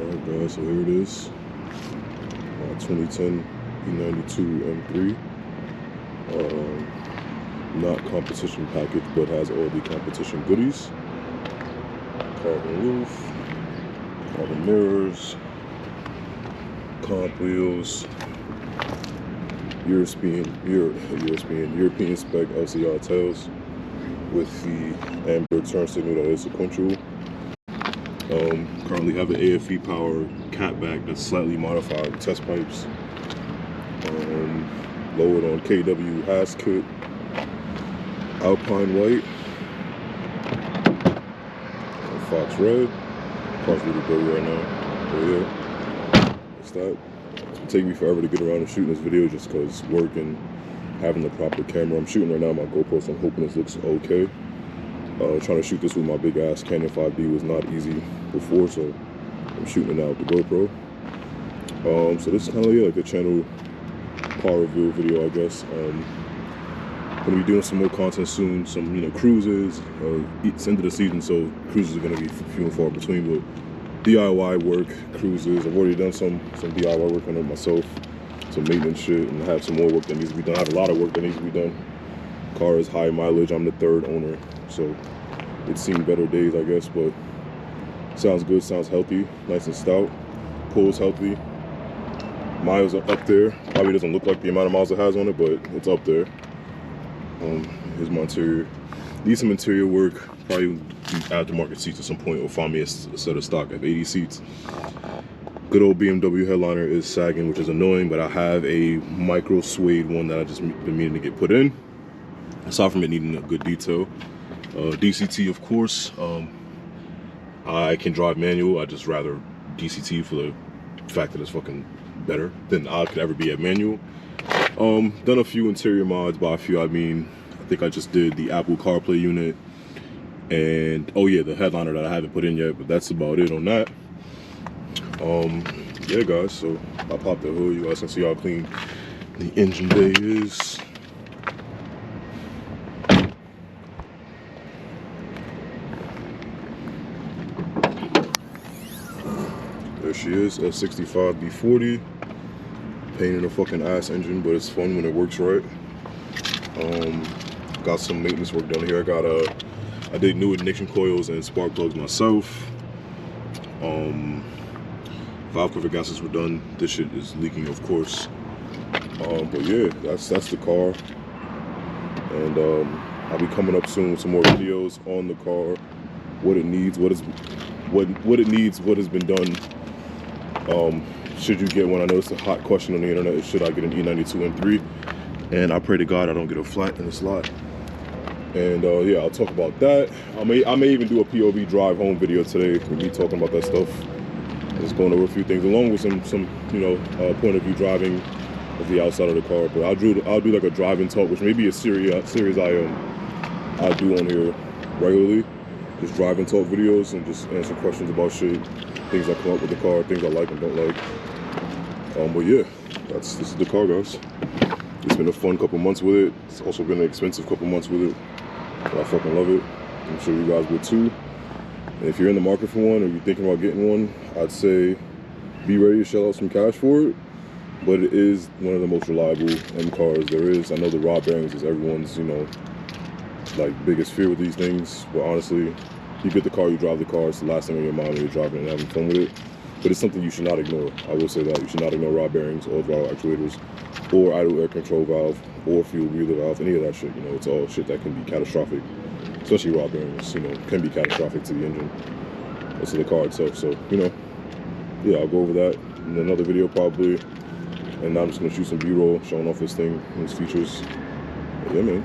Alright guys, so here it is. 2010 E92 M3. Not competition package, but has all the competition goodies. Carbon roof, carbon mirrors, comp wheels, European spec LCR tails with the amber turn signal that is sequential. Currently have an AFE power catback that's slightly modified with test pipes. Lowered on KW has kit. Alpine white. Fox red. Car's really good right now. But yeah, that's that. It'll take me forever to get around and shooting this video just because work and having the proper camera. I'm shooting right now my GoPro, so I'm hoping this looks okay. Trying to shoot this with my big ass Canon 5D was not easy before, so I'm shooting it now with the GoPro. So this is kind of like a channel car review video, I guess. Gonna be doing some more content soon, some cruises. It's end of the season, so cruises are gonna be few and far between. But DIY work, cruises. I've already done some DIY work on it myself, some maintenance shit, and I have some more work that needs to be done. I have a lot of work that needs to be done. Car is high mileage. I'm the third owner, so it's seen better days, I guess. But sounds good, sounds healthy, nice and stout. Pulls healthy. Miles are up there. Probably doesn't look like the amount of miles it has on it, but it's up there. Here's my interior. Need some interior work. Probably do aftermarket seats at some point, or find me a set of stock. I have 80 seats. Good old BMW headliner is sagging, which is annoying, but I have a micro suede one that I just been meaning to get put in. Aside from it needing a good detail. DCT, of course. I can drive manual. I just rather DCT for the fact that it's fucking better than I could ever be at manual. Done a few interior mods. By a few, I mean, I think I just did the Apple CarPlay unit, and oh yeah, the headliner that I haven't put in yet, but that's about it on that. Yeah guys, so I popped the hood. You guys can see how clean the engine bay is. There she is, S65 B40. Pain in the fucking ass engine, but it's fun when it works right. Got some maintenance work done here. I did new ignition coils and spark plugs myself. Valve cover gaskets were done. This shit is leaking, of course. But yeah, that's the car. And I'll be coming up soon with some more videos on the car, what it needs, what has been done. Should you get one? I know it's a hot question on the internet, is should I get an E92 M3? And I pray to God I don't get a flat in this lot. And yeah, I'll talk about that. I may even do a POV drive home video today with me talking about that stuff. Just going over a few things along with some point of view driving of the outside of the car. But I'll do like a driving talk, which may be a series I do on here regularly. Just driving talk videos and just answer questions about shit, things that come up with the car, things I like and don't like. But yeah, this is the car, guys. It's been a fun couple months with it. It's also been an expensive couple months with it, but I fucking love it. I'm sure you guys would too. And if you're in the market for one, or you're thinking about getting one, I'd say be ready to shell out some cash for it. But it is one of the most reliable M cars there is. I know the rod bearings is everyone's, like biggest fear with these things. But honestly, you get the car, you drive the car. It's the last thing on your mind when you're driving and having fun with it. But it's something you should not ignore. I will say that. You should not ignore rod bearings, or throttle actuators, or idle air control valve, or fuel breather valve, any of that shit. It's all shit that can be catastrophic. Especially rod bearings, can be catastrophic to the engine, or to the car itself. So, yeah, I'll go over that in another video probably. And now I'm just gonna shoot some B-roll showing off this thing and its features. But yeah, man.